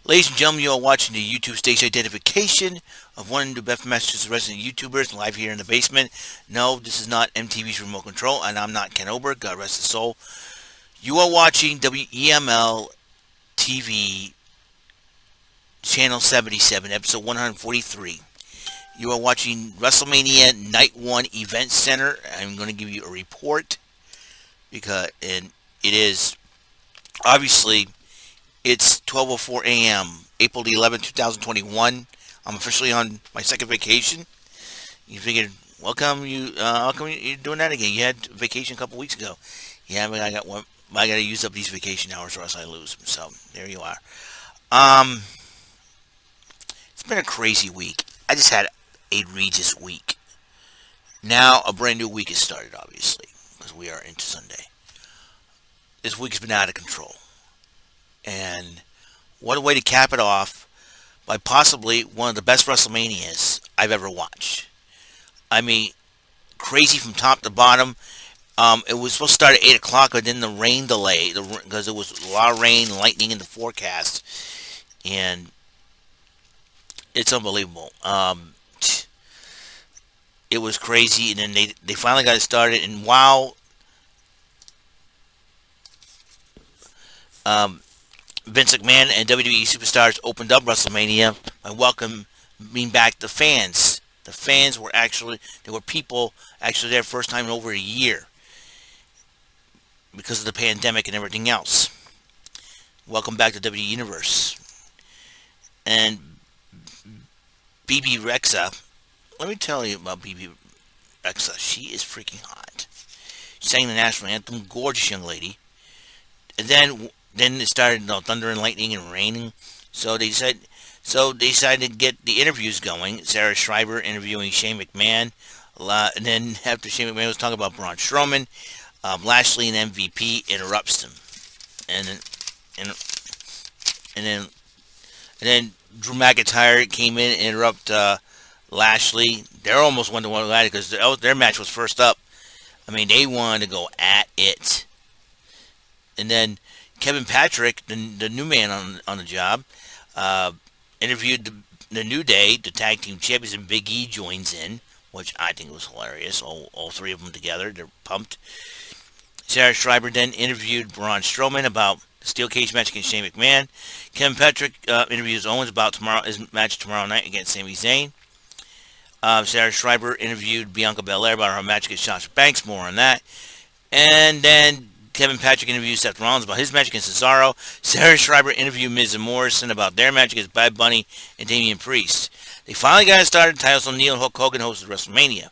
Ladies and gentlemen, you are watching the YouTube station identification of one of the best Massachusetts resident YouTubers live here in the basement. No, this is not MTV's Remote Control, and I'm not Ken Oberg, God rest his soul. You are watching WEML-TV Channel 77, Episode 143. You are watching WrestleMania Night 1 Event Center. I'm going to give you a report, and it is, obviously, it's 12:04 a.m., April the 11th, 2021. I'm officially on my second vacation. You figured, how come you're doing that again? You had vacation a couple weeks ago. Yeah, but I got one. I got to use up these vacation hours or else I lose. So there you are. Um, it's been a crazy week. I just had a Regis week. Now a brand new week has started, obviously, because we are into Sunday. This week's been out of control. And what a way to cap it off by possibly one of the best WrestleManias I've ever watched. I mean, crazy from top to bottom. It was supposed to start at 8 o'clock, but then the rain delay, because there was a lot of rain and lightning in the forecast. And it's unbelievable. It was crazy, and then they finally got it started. And while Vince McMahon and WWE superstars opened up WrestleMania by welcoming back the fans. The fans were there were people actually there first time in over a year because of the pandemic and everything else. Welcome back to WWE Universe. And BB Rexa, let me tell you about BB Rexa. She is freaking hot. She sang the national anthem, gorgeous young lady. And then it started, thunder and lightning and raining. So they decided to get the interviews going. Sarah Schreiber interviewing Shane McMahon. And then after Shane McMahon was talking about Braun Strowman, Lashley and MVP interrupts him. And then Drew McIntyre came in and interrupt Lashley. They're almost one-to-one with that because their match was first up. I mean, they wanted to go at it. And then Kevin Patrick, the new man on the job, interviewed the New Day, the tag team champions, and Big E joins in, which I think was hilarious. All three of them together, they're pumped. Sarah Schreiber then interviewed Braun Strowman about the steel cage match against Shane McMahon. Kevin Patrick interviews Owens about his match tomorrow night against Sami Zayn. Sarah Schreiber interviewed Bianca Belair about her match against Sasha Banks. More on that. And then Kevin Patrick interviewed Seth Rollins about his match against Cesaro. Sarah Schreiber interviewed Miz and Morrison about their match against Bad Bunny and Damian Priest. They finally got it started. Titus O'Neil and Hulk Hogan hosted WrestleMania.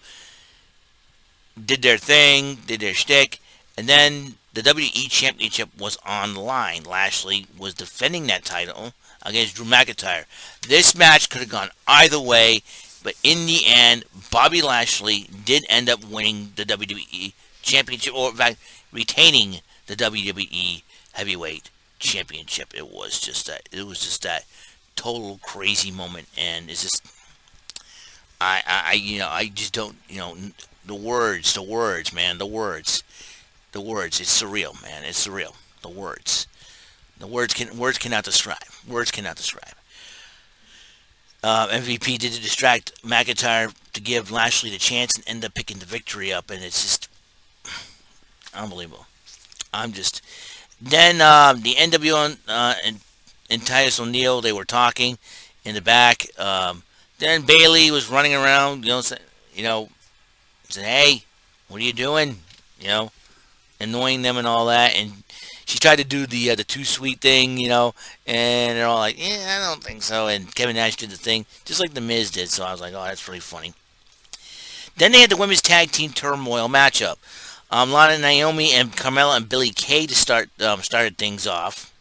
Did their thing, did their shtick, and then the WWE Championship was on the line. Lashley was defending that title against Drew McIntyre. This match could have gone either way, but in the end, Bobby Lashley did end up winning the WWE Championship, or in fact, retaining the WWE Heavyweight Championship. It was just that total crazy moment, and it's just I just don't, the words, man, the words. It's surreal, man. It's surreal. Words cannot describe. Words cannot describe. MVP did to distract McIntyre to give Lashley the chance and end up picking the victory up, and it's just unbelievable. Then the NWO and Titus O'Neil, they were talking in the back. Then Bayley was running around, said, "Hey, what are you doing?" Annoying them and all that. And she tried to do the too sweet thing, and they're all like, "Yeah, I don't think so." And Kevin Nash did the thing just like the Miz did. So I was like, "Oh, that's really funny." Then they had the women's tag team turmoil matchup. Lana, Naomi, and Carmella and Billie Kay to started things off,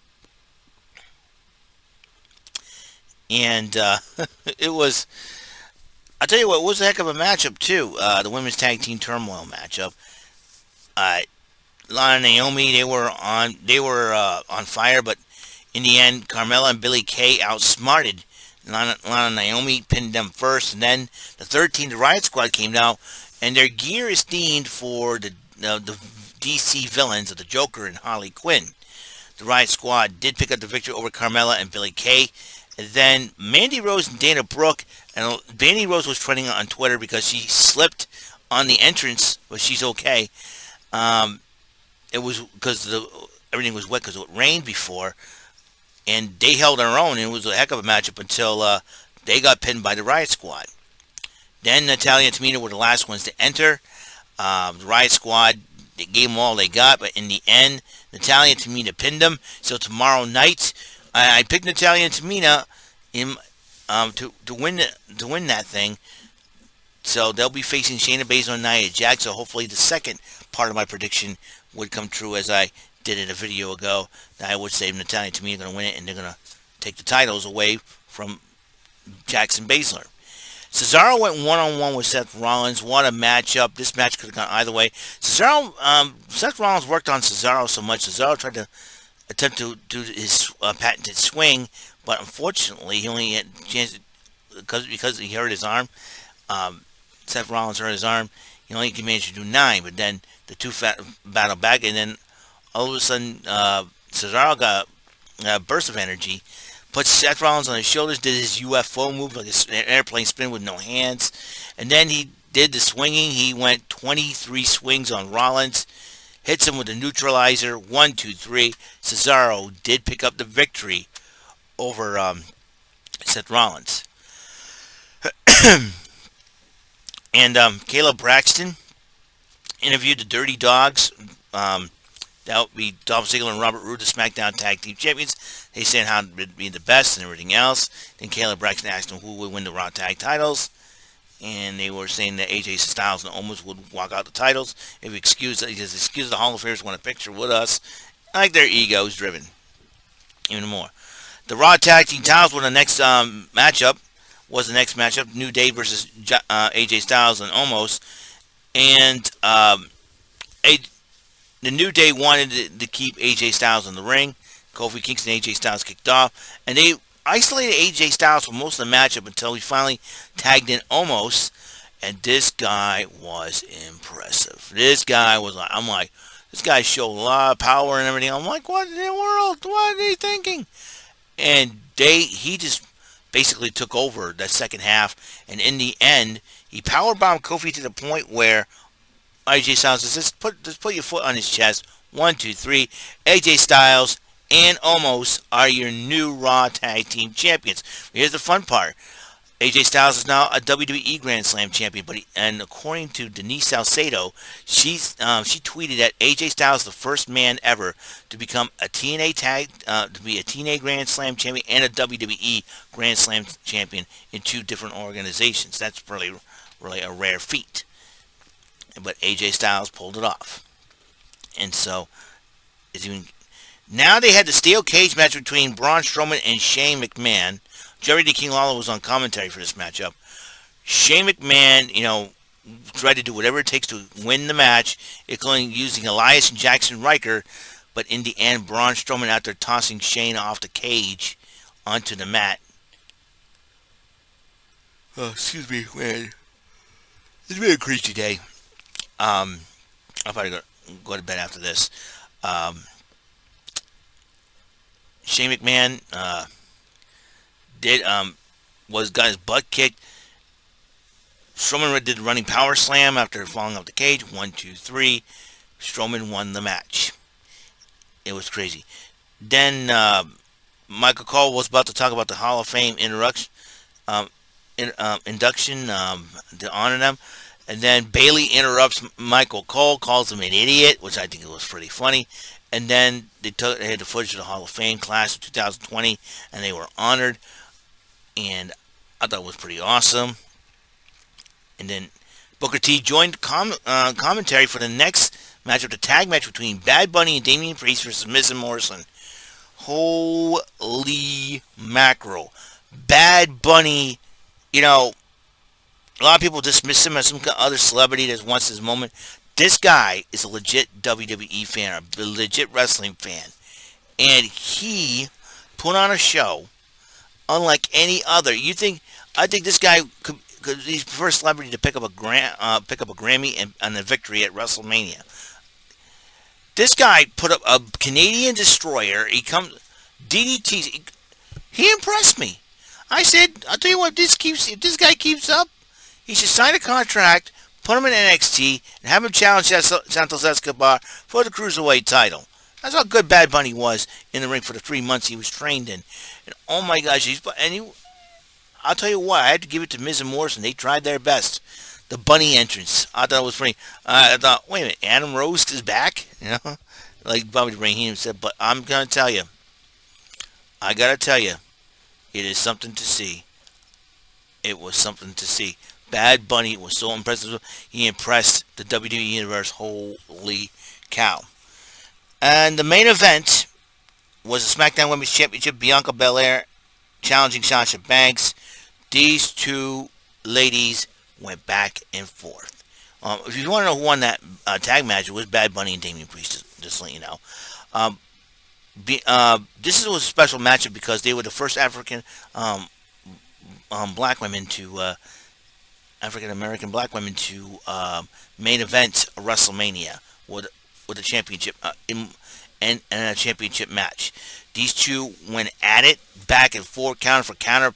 and it was. I'll tell you what, it was a heck of a matchup too. The women's tag team turmoil matchup. Lana and Naomi, they were on fire, but in the end, Carmella and Billie Kay outsmarted Lana and Naomi, pinned them first, and then the third team, the Riot Squad, came out, and their gear is themed for the DC villains of the Joker and Harley Quinn. the Riot Squad did pick up the victory over Carmella and Billie Kay. And then Mandy Rose and Dana Brooke, and Mandy Rose was trending on Twitter because she slipped on the entrance, but she's okay. Um, it was because everything was wet because it rained before, and they held their own, and it was a heck of a matchup until they got pinned by the Riot Squad. Then Natalya and Tamina were the last ones to enter. The Riot Squad, they gave them all they got, but in the end, Natalya and Tamina pinned them. So tomorrow night, I picked Natalya and Tamina to win that thing. So they'll be facing Shayna Baszler and Nia Jax. So hopefully the second part of my prediction would come true, as I did in a video ago. That I would say Natalya and Tamina are going to win it, and they're going to take the titles away from Jax and Baszler. Cesaro went one-on-one with Seth Rollins. What a matchup. This match could have gone either way. Seth Rollins worked on Cesaro so much. Cesaro tried to attempt to do his patented swing, but unfortunately, he only had a chance because he hurt his arm. Seth Rollins hurt his arm. He only managed to do 9, but then the two battled back, and then all of a sudden, Cesaro got a burst of energy, put Seth Rollins on his shoulders, did his UFO move, like an airplane spin with no hands, and then he did the swinging. He went 23 swings on Rollins, hits him with a neutralizer, 1, 2, 3. Cesaro did pick up the victory over Seth Rollins. And Caleb Braxton interviewed the Dirty Dogs. That would be Dolph Ziggler and Robert Roode, the SmackDown Tag Team Champions. They said how to be the best and everything else. Then Caleb Braxton asked them who would win the Raw Tag titles. And they were saying that AJ Styles and Omos would walk out the titles. If he excuse the Hall of Famers want a picture with us. I like their egos driven. Even more. The Raw Tag Team titles were the next matchup. New Day versus AJ Styles and Omos. And the New Day wanted to keep AJ Styles in the ring. Kofi Kingston and AJ Styles kicked off. And they isolated AJ Styles for most of the matchup until he finally tagged in Omos. And this guy was impressive. This guy showed a lot of power and everything. I'm like, what in the world? What are they thinking? And he just basically took over that second half. And in the end, he powerbombed Kofi to the point where AJ Styles says, just put your foot on his chest. 1, 2, 3. AJ Styles and Omos are your new Raw Tag Team Champions. Here's the fun part. AJ Styles is now a WWE Grand Slam champion, and according to Denise Salcedo, she tweeted that AJ Styles is the first man ever to become a TNA Grand Slam champion and a WWE Grand Slam champion in 2 different organizations. That's really a rare feat. But AJ Styles pulled it off. And so, now they had the steel cage match between Braun Strowman and Shane McMahon. Jerry the King Lawler was on commentary for this matchup. Shane McMahon, tried to do whatever it takes to win the match, including using Elias and Jackson Riker. But in the end, Braun Strowman, after tossing Shane off the cage onto the mat. Oh, excuse me, man. It's been a crazy day. I'll probably go to bed after this. Shane McMahon got his butt kicked. Strowman did the running power slam after falling off the cage. 1, 2, 3. Strowman won the match. It was crazy. Then Michael Cole was about to talk about the Hall of Fame induction to honor them. And then Bayley interrupts Michael Cole, calls him an idiot, which I think was pretty funny. And then they had the footage of the Hall of Fame class of 2020, and they were honored. And I thought it was pretty awesome. And then Booker T joined commentary for the next matchup, the tag match between Bad Bunny and Damian Priest versus Miz and Morrison. Holy mackerel. Bad Bunny, a lot of people dismiss him as some other celebrity that wants his moment. This guy is a legit WWE fan, a legit wrestling fan. And he put on a show unlike any other. I think this guy he's the first celebrity to pick up a Grammy and a victory at WrestleMania. This guy put up a Canadian destroyer. He comes DDT. He impressed me. I said, I'll tell you what, if this guy keeps up, he should sign a contract, put him in NXT, and have him challenge Santos Escobar for the Cruiserweight title. That's how good Bad Bunny was in the ring for the 3 months he was trained in. And oh my gosh, I'll tell you what, I had to give it to Miz and Morrison. They tried their best. The bunny entrance, I thought it was funny. I thought, wait a minute, Adam Rose is back? Like Bobby Rahim said, but I'm going to tell you, I got to tell you, it is something to see. It was something to see. Bad Bunny was so impressive. He impressed the WWE Universe. Holy cow. And the main event was the SmackDown Women's Championship. Bianca Belair challenging Sasha Banks. These two ladies went back and forth. If you want to know who won that tag match, it was Bad Bunny and Damian Priest, just to let you know. This was a special matchup because they were the first African black women to African American black women to main event a WrestleMania with a championship and a championship match. These two went at it back and forth, counter for counter.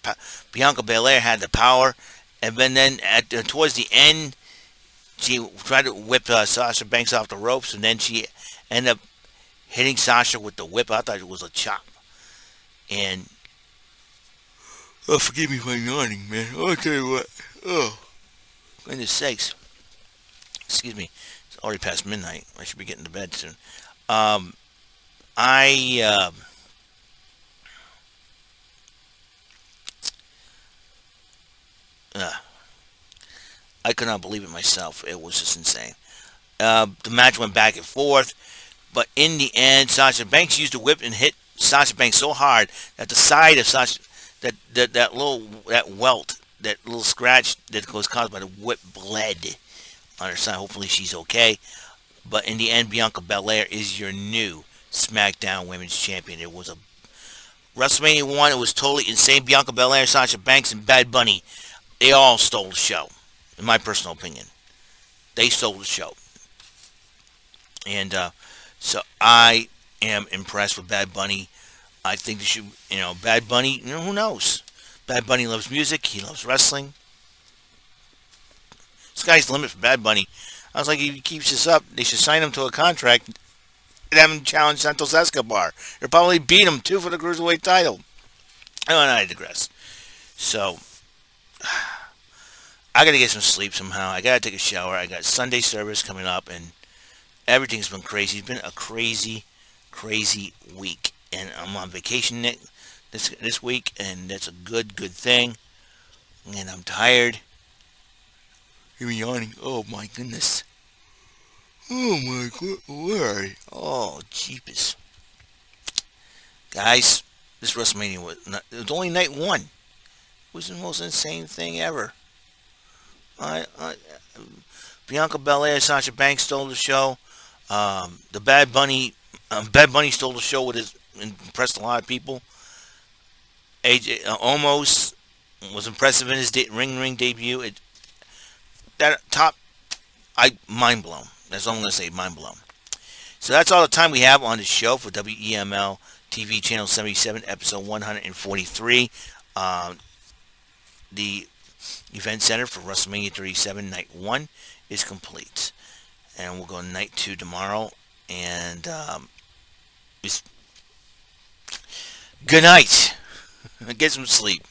Bianca Belair had the power, and then towards the end, she tried to whip Sasha Banks off the ropes, and then she ended up hitting Sasha with the whip. I thought it was a chop. And forgive me for yawning, man. I'll tell you what. Oh, goodness sakes. Excuse me. It's already past midnight. I should be getting to bed soon. I could not believe it myself. It was just insane. The match went back and forth, but in the end, Sasha Banks used a whip and hit Sasha Banks so hard that the side of Sasha, that welt, that little scratch that was caused by the whip bled on her side. Hopefully she's okay. But in the end, Bianca Belair is your new SmackDown Women's Champion. It was a WrestleMania 1. It was totally insane. Bianca Belair, Sasha Banks, and Bad Bunny, they all stole the show, in my personal opinion. They stole the show. And so I am impressed with Bad Bunny. I think they should, Bad Bunny, who knows? Bad Bunny loves music. He loves wrestling. Sky's the limit for Bad Bunny. I was like, if he keeps this up, they should sign him to a contract and have him challenge Santos Escobar. They'll probably beat him, too, for the Cruiserweight title. Oh, and I digress. So, I got to get some sleep somehow. I got to take a shower. I got Sunday service coming up, and everything's been crazy. It's been a crazy, crazy week. And I'm on vacation this week, and that's a good thing. And I'm tired. You're yawning. Oh, my goodness. Oh, my God. Where? Oh, jeepers. Guys, this WrestleMania it was only night one. It was the most insane thing ever. Bianca Belair, Sasha Banks stole the show. The Bad Bunny stole the show impressed a lot of people. AJ almost was impressive in his ring debut. Mind blown. That's all I'm going to say, mind blown. So that's all the time we have on the show for WEML-TV Channel 77, Episode 143. The event center for WrestleMania 37 Night 1 is complete. And we'll go Night 2 tomorrow. And good night. Get some sleep.